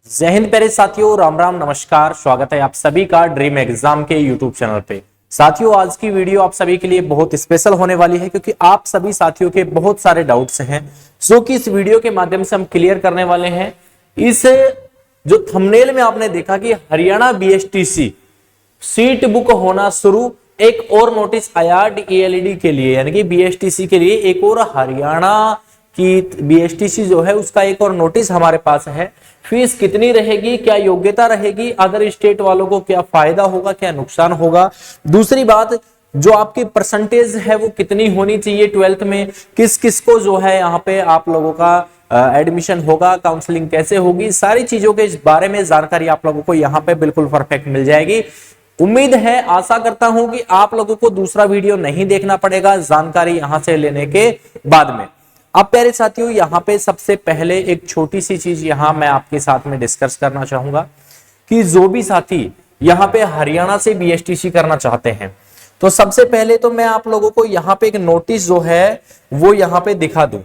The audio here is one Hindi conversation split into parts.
जय हिंद प्यारे साथियों, राम राम नमस्कार। स्वागत है आप सभी का ड्रीम एग्जाम के यूट्यूब चैनल पे। साथियों, आज की वीडियो आप सभी के लिए बहुत स्पेशल होने वाली है क्योंकि आप सभी साथियों के बहुत सारे डाउट्स हैं जो कि इस वीडियो के माध्यम से हम क्लियर करने वाले हैं। इस जो थंबनेल में आपने देखा कि हरियाणा बीएसटीसी सीट बुक होना शुरू, एक और नोटिस आया डीएलईडी के लिए, यानी कि बीएसटीसी के लिए एक और हरियाणा की बीएसटीसी जो है उसका एक और नोटिस हमारे पास है। फीस कितनी रहेगी, क्या योग्यता रहेगी, अदर स्टेट वालों को क्या फायदा होगा, क्या नुकसान होगा। दूसरी बात, जो आपकी परसेंटेज है वो कितनी होनी चाहिए 12th में, किस किस को जो है यहाँ पे आप लोगों का एडमिशन होगा, काउंसलिंग कैसे होगी, सारी चीजों के बारे में जानकारी आप लोगों को यहाँ पे बिल्कुल परफेक्ट मिल जाएगी। उम्मीद है, आशा करता हूं कि आप लोगों को दूसरा वीडियो नहीं देखना पड़ेगा जानकारी यहां से लेने के बाद में। अब प्यारे साथियों, यहां पे सबसे पहले एक छोटी सी चीज यहां मैं आपके साथ में डिस्कस करना चाहूंगा कि जो भी साथी यहां पे हरियाणा से बीएसटीसी करना चाहते हैं, तो सबसे पहले तो मैं आप लोगों को यहां पे एक नोटिस जो है वो यहां पे दिखा दूं।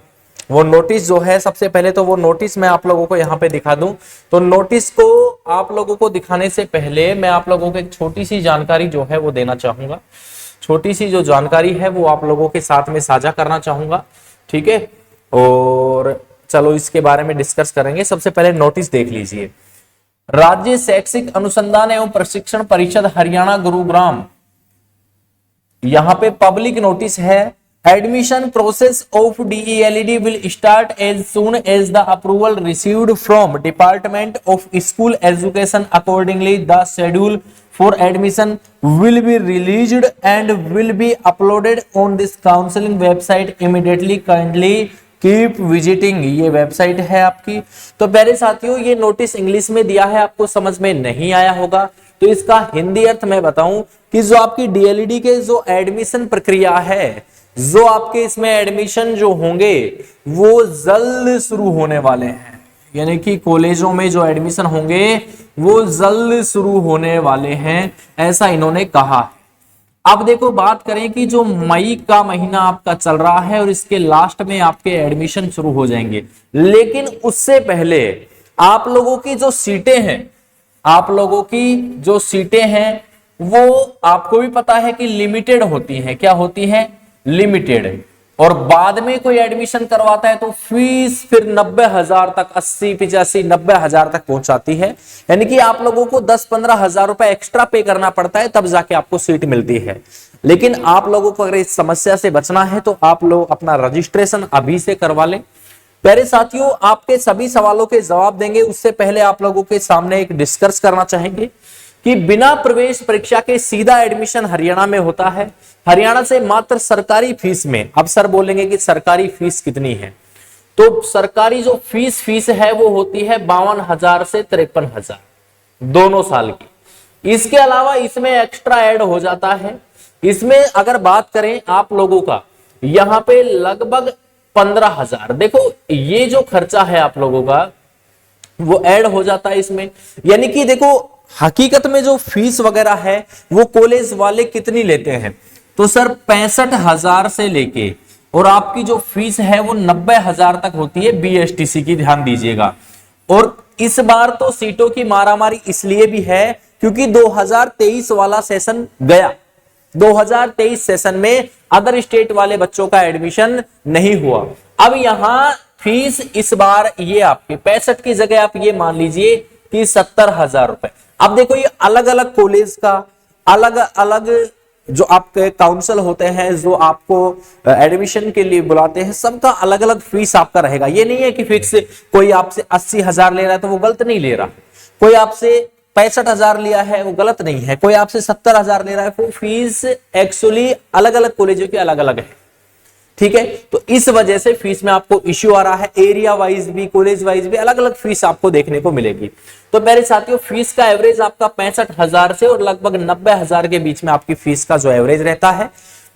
वो नोटिस जो है, सबसे पहले तो वो नोटिस मैं आप लोगों को यहां पे दिखा दूं। तो नोटिस को आप लोगों को दिखाने से पहले मैं आप लोगों को एक छोटी सी जानकारी जो है वो देना चाहूंगा। छोटी सी जो जानकारी है वो आप लोगों के साथ में साझा करना चाहूंगा, ठीक है। और चलो इसके बारे में डिस्कस करेंगे। सबसे पहले नोटिस देख लीजिए। राज्य शैक्षिक अनुसंधान एवं प्रशिक्षण परिषद हरियाणा गुरुग्राम, यहां पे पब्लिक नोटिस है। Admission process of DElEd will start as soon as the approval received from department of school education. Accordingly the schedule for admission will be released and will be uploaded on this counseling website immediately. Kindly keep visiting। ये वेबसाइट है आपकी। तो प्यारे साथियों, ये नोटिस इंग्लिश में दिया है, आपको समझ में नहीं आया होगा तो इसका हिंदी अर्थ मैं बताऊं कि जो आपकी डीएलईडी के जो एडमिशन प्रक्रिया है, जो आपके इसमें एडमिशन जो होंगे वो जल्द शुरू होने वाले हैं। यानी कि कॉलेजों में जो एडमिशन होंगे वो जल्द शुरू होने वाले हैं, ऐसा इन्होंने कहा। अब देखो, बात करें कि जो मई का महीना आपका चल रहा है और इसके लास्ट में आपके एडमिशन शुरू हो जाएंगे, लेकिन उससे पहले आप लोगों की जो सीटें हैं, आप लोगों की जो सीटें हैं वो आपको भी पता है कि लिमिटेड होती हैं। क्या होती हैं? लिमिटेड। और बाद में कोई एडमिशन करवाता है तो फीस फिर 90,000 तक, 80, 85, 90,000 तक पहुंचाती है। यानी कि आप लोगों को 10-15 हजार रुपए एक्स्ट्रा पे करना पड़ता है, तब जाके आपको सीट मिलती है। लेकिन आप लोगों को अगर इस समस्या से बचना है तो आप लोग अपना रजिस्ट्रेशन अभी से करवा लें। प्यारे साथियों, आपके सभी सवालों के जवाब देंगे उससे पहले आप लोगों के सामने एक डिस्कस करना चाहेंगे कि बिना प्रवेश परीक्षा के सीधा एडमिशन हरियाणा में होता है। हरियाणा से मात्र सरकारी फीस में। अब सर बोलेंगे कि सरकारी फीस कितनी है, तो सरकारी जो फीस है वो होती है 52,000 से 53,000 दोनों साल की। इसके अलावा इसमें एक्स्ट्रा ऐड हो जाता है। इसमें अगर बात करें आप लोगों का, यहां पे लगभग 15,000, देखो ये जो खर्चा है आप लोगों का वो ऐड हो जाता है इसमें। यानी कि देखो, हकीकत में जो फीस वगैरह है वो कॉलेज वाले कितनी लेते हैं, तो सर 65,000 से लेके और आपकी जो फीस है वो 90,000 तक होती है बीएसटीसी की, ध्यान दीजिएगा। और इस बार तो सीटों की मारामारी इसलिए भी है क्योंकि 2023 वाला सेशन गया। 2023 सेशन में अदर स्टेट वाले बच्चों का एडमिशन नहीं हुआ। अब यहां फीस इस बार ये आपके 65 की जगह आप ये मान लीजिए कि 70,000 रुपए। अब देखो, ये अलग अलग कॉलेज का अलग अलग जो आपके काउंसिल होते हैं, जो आपको एडमिशन के लिए बुलाते हैं, सबका अलग अलग फीस आपका रहेगा। ये नहीं है कि फिक्स कोई आपसे 80,000 ले रहा है तो वो गलत नहीं ले रहा, कोई आपसे 65,000 लिया है वो गलत नहीं है, कोई आपसे 70,000 ले रहा है। वो फीस एक्चुअली अलग अलग कॉलेजों की अलग अलग है, ठीक है। तो इस वजह से फीस में आपको इश्यू आ रहा है। एरिया वाइज भी, कॉलेज वाइज भी अलग अलग फीस आपको देखने को मिलेगी। तो मेरे साथियों, फीस का एवरेज आपका 65,000 से और लगभग 90,000 के बीच में आपकी फीस का जो एवरेज रहता है।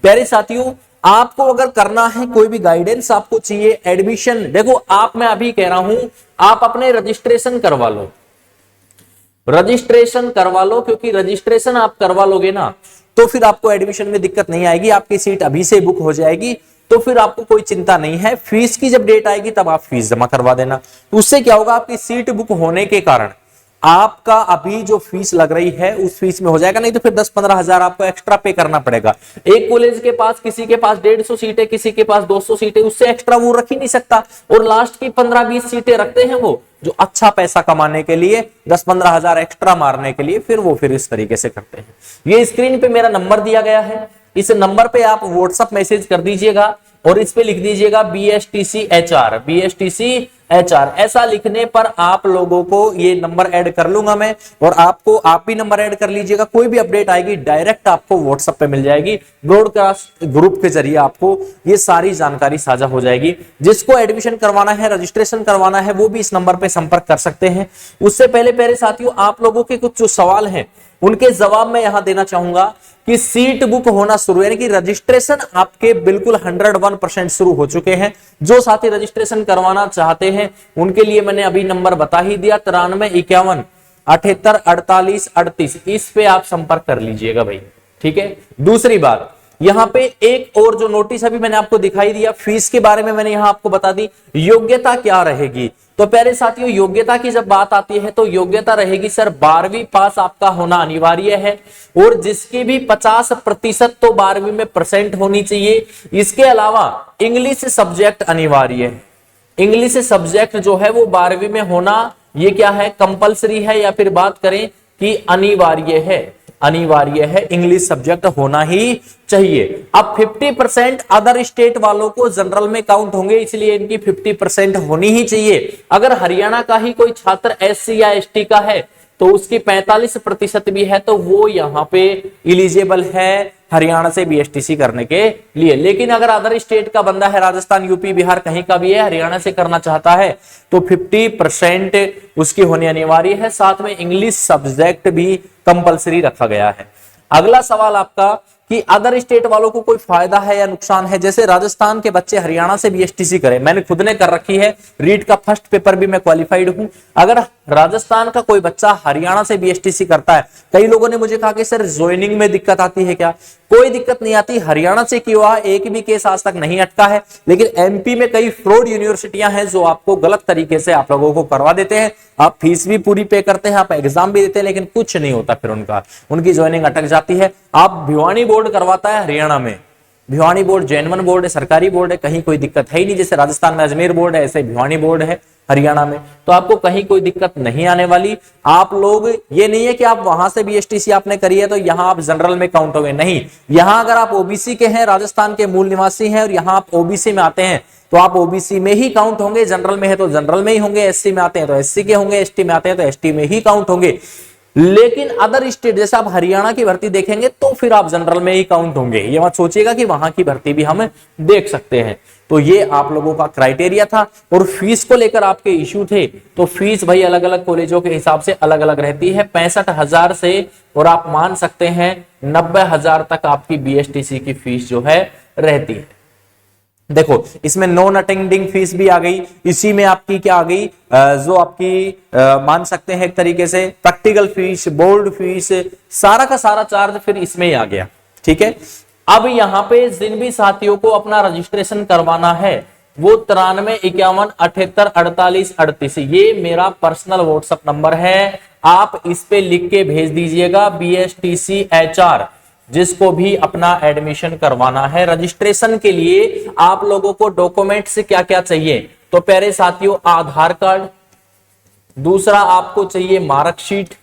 प्यारे साथियों, आपको अगर करना है, कोई भी गाइडेंस आपको चाहिए, एडमिशन, देखो आप, मैं अभी कह रहा हूं, आप अपने रजिस्ट्रेशन करवा लो, रजिस्ट्रेशन करवा लो, क्योंकि रजिस्ट्रेशन आप करवा लोगे ना तो फिर आपको एडमिशन में दिक्कत नहीं आएगी, आपकी सीट अभी से बुक हो जाएगी। तो फिर आपको कोई चिंता नहीं है, फीस की जब डेट आएगी तब आप फीस जमा करवा देना। तो उससे क्या होगा, आपकी सीट बुक होने के कारण आपका अभी जो फीस लग रही है उस फीस में हो जाएगा, नहीं तो फिर 10-15 हजार आपको एक्स्ट्रा पे करना पड़ेगा। एक कॉलेज के पास किसी के पास 150 सीटें, किसी के पास 200 सीटें, उससे एक्स्ट्रा वो रख ही नहीं सकता, और लास्ट की 15-20 सीटें रखते हैं वो जो अच्छा पैसा कमाने के लिए, 10-15 हजार एक्स्ट्रा मारने के लिए, फिर इस तरीके से करते हैं। ये स्क्रीन पे मेरा नंबर दिया गया है, इस नंबर पे आप व्हाट्सएप मैसेज कर दीजिएगा और इस पे लिख दीजिएगा BSTC HR, BSTC HR। ऐसा लिखने पर आप लोगों को ये नंबर ऐड कर लूंगा मैं, और आप भी नंबर ऐड कर लीजिएगा। कोई भी अपडेट आएगी डायरेक्ट आपको व्हाट्सएप पे मिल जाएगी, ब्रॉडकास्ट ग्रुप के जरिए आपको ये सारी जानकारी साझा हो जाएगी। जिसको एडमिशन करवाना है, रजिस्ट्रेशन करवाना है, वो भी इस नंबर पे संपर्क कर सकते हैं। उससे पहले पहले साथियों, आप लोगों के कुछ जो सवाल हैं उनके जवाब मैं यहां देना चाहूंगा कि सीट बुक होना शुरू, यानी कि रजिस्ट्रेशन आपके बिल्कुल 101% शुरू हो चुके हैं। जो साथी रजिस्ट्रेशन करवाना चाहते हैं उनके लिए मैंने अभी नंबर बता ही दिया, 9351784838, इस पे आप संपर्क कर लीजिएगा भाई, ठीक है। दूसरी बात, यहां पे एक और जो नोटिस अभी मैंने आपको दिखाई दिया, फीस के बारे में मैंने यहां आपको बता दी। योग्यता क्या रहेगी, तो प्यारे साथियों, योग्यता की जब बात आती है तो योग्यता रहेगी सर 12वीं पास आपका होना अनिवार्य है, और जिसकी भी 50% तो 12वीं में परसेंट होनी चाहिए। इसके अलावा इंग्लिश सब्जेक्ट अनिवार्य है, इंग्लिश सब्जेक्ट जो है वो 12वीं में होना, ये क्या है, कंपलसरी है, या फिर बात करें कि अनिवार्य है, अनिवार्य है, इंग्लिश सब्जेक्ट होना ही चाहिए। अब 50% अदर स्टेट वालों को जनरल में काउंट होंगे, इसलिए इनकी 50% होनी ही चाहिए। अगर हरियाणा का ही कोई छात्र SC या ST का है तो उसकी 45% भी है, तो वो यहाँ पे इलिजिबल है हरियाणा से BSTC करने के लिए। लेकिन अगर अदर स्टेट का बंदा है, राजस्थान, यूपी, बिहार कहीं का भी है, हरियाणा से करना चाहता है, तो 50% उसकी होनी अनिवार्य है। साथ में इंग्लिश सब्जेक्ट भी कंपलसरी रखा गया है। अगला सवाल आपका कि अदर स्टेट वालों को कोई फायदा है या नुकसान है। जैसे राजस्थान के बच्चे हरियाणा से BSTC करें, मैंने खुद ने कर रखी है, रीट का फर्स्ट पेपर भी मैं क्वालिफाइड हूं। अगर राजस्थान का कोई बच्चा हरियाणा से BSTC करता है, कई लोगों ने मुझे कहा कि सर ज्वाइनिंग में दिक्कत आती है क्या? कोई दिक्कत नहीं आती। हरियाणा से किया एक भी केस आज तक नहीं अटका है, लेकिन MP में कई फ्रॉड यूनिवर्सिटियां हैं जो आपको गलत तरीके से आप लोगों को करवा देते हैं। आप फीस भी पूरी पे करते हैं, आप एग्जाम भी देते हैं, लेकिन कुछ नहीं होता, फिर उनकी ज्वाइनिंग अटक जाती है। आप भिवानी बोर्ड करवाता है हरियाणा में, भिवानी बोर्ड JN1 बोर्ड है, सरकारी बोर्ड है, कहीं कोई दिक्कत है ही नहीं। जैसे राजस्थान में अजमेर बोर्ड है, ऐसे भिवानी बोर्ड है हरियाणा में, तो आपको कहीं कोई दिक्कत नहीं आने वाली। आप लोग, ये नहीं है कि आप वहां से BSTC आपने करी है तो यहां आप जनरल में काउंट हो गए, नहीं। यहां अगर आप OBC के हैं, राजस्थान के मूल निवासी हैं, और यहां आप OBC में आते हैं तो आप OBC में ही काउंट होंगे, जनरल में है तो जनरल में ही होंगे, SC में आते हैं तो SC के होंगे, ST में आते हैं तो ST में ही काउंट होंगे। लेकिन अदर स्टेट, जैसे आप हरियाणा की भर्ती देखेंगे तो फिर आप जनरल में ही काउंट होंगे। ये मत सोचिएगा कि वहां की भर्ती भी हम देख सकते हैं। तो ये आप लोगों का क्राइटेरिया था। और फीस को लेकर आपके इश्यू थे, तो फीस भाई अलग अलग कॉलेजों के हिसाब से अलग अलग रहती है। 65,000 से और आप मान सकते हैं 90,000 तक आपकी BSTC की फीस जो है रहती है। देखो, इसमें नॉन अटेंडिंग फीस भी आ गई, इसी में आपकी क्या आ गई, जो आपकी मान सकते हैं एक तरीके से प्रैक्टिकल फीस, बोर्ड फीस, सारा का सारा चार्ज फिर इसमें ही आ गया, ठीक है। अब यहां पे जिन भी साथियों को अपना रजिस्ट्रेशन करवाना है वो 9351784838, ये मेरा पर्सनल व्हाट्सएप नंबर है। आप इस पे लिख के भेज दीजिएगा BSTC HR, जिसको भी अपना एडमिशन करवाना है। रजिस्ट्रेशन के लिए आप लोगों को डॉक्यूमेंट्स क्या क्या चाहिए, तो प्यारे साथियों, आधार कार्ड, दूसरा आपको चाहिए मार्कशीट,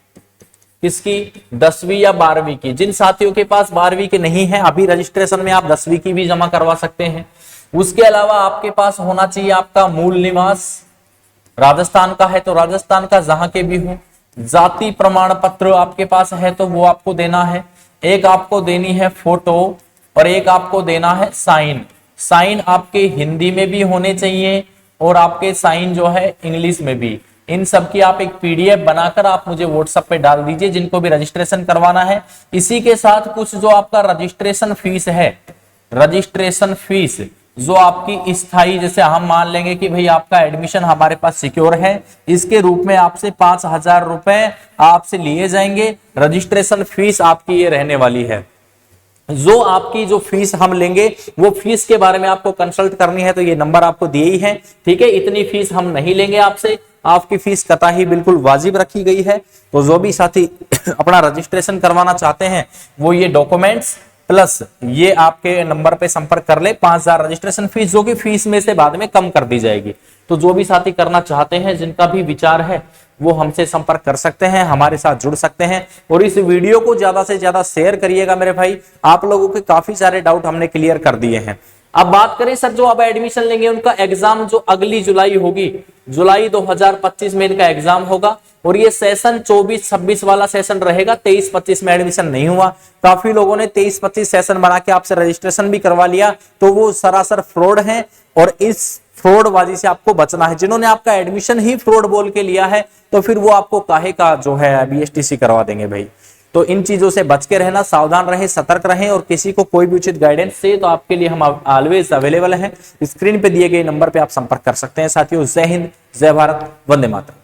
किसकी, 10वीं या 12वीं की। जिन साथियों के पास 12वीं की नहीं है, अभी रजिस्ट्रेशन में आप 10वीं की भी जमा करवा सकते हैं। उसके अलावा आपके पास होना चाहिए आपका मूल निवास, राजस्थान का है तो राजस्थान का जहां के भी हो। जाति प्रमाण पत्र आपके पास है तो वो आपको देना है। एक आपको देनी है फोटो और एक आपको देना है साइन। साइन आपके हिंदी में भी होने चाहिए और आपके साइन जो है इंग्लिश में भी। इन सब की आप एक PDF बनाकर आप मुझे व्हाट्सएप पे डाल दीजिए, जिनको भी रजिस्ट्रेशन करवाना है। इसी के साथ कुछ जो आपका रजिस्ट्रेशन फीस है, रजिस्ट्रेशन फीस जो आपकी स्थायी, जैसे हम मान लेंगे कि भाई आपका एडमिशन हमारे पास सिक्योर है, इसके रूप में आपसे 5,000 रुपए आपसे लिए जाएंगे। रजिस्ट्रेशन फीस आपकी ये रहने वाली है। जो आपकी जो फीस हम लेंगे वो फीस के बारे में आपको कंसल्ट करनी है तो ये नंबर आपको दिए ही है, ठीक है। इतनी फीस हम नहीं लेंगे आपसे, आपकी फीस कतई बिल्कुल वाजिब रखी गई है। तो जो भी साथी अपना रजिस्ट्रेशन करवाना चाहते हैं वो ये डॉक्यूमेंट्स प्लस ये आपके नंबर पे संपर्क कर ले। 5000 रजिस्ट्रेशन फीस जो कि फीस में से बाद में कम कर दी जाएगी। तो जो भी साथी करना चाहते हैं, जिनका भी विचार है, वो हमसे संपर्क कर सकते हैं, हमारे साथ जुड़ सकते हैं। और इस वीडियो को ज्यादा से ज्यादा शेयर करिएगा मेरे भाई। आप लोगों के काफी सारे डाउट हमने क्लियर कर दिए हैं। अब बात करें सर, जो अब एडमिशन लेंगे उनका एग्जाम जो अगली जुलाई होगी, जुलाई 2025 में इनका एग्जाम होगा। और ये सेशन 24-26 वाला सेशन रहेगा, 23-25 में एडमिशन नहीं हुआ। काफी लोगों ने 23-25 सेशन बना के आपसे रजिस्ट्रेशन भी करवा लिया, तो वो सरासर फ्रॉड है। और इस फ्रॉडबाजी से आपको बचना है। जिन्होंने आपका एडमिशन ही फ्रॉड बोल के लिया है, तो फिर वो आपको काहे का जो है BSTC करवा देंगे भाई। तो इन चीजों से बच के रहना, सावधान रहें, सतर्क रहें। और किसी को कोई भी उचित गाइडेंस चाहिए तो आपके लिए हम ऑलवेज अवेलेबल हैं। स्क्रीन पे दिए गए नंबर पे आप संपर्क कर सकते हैं। साथियों, जय हिंद, जय भारत, वंदे मातरम।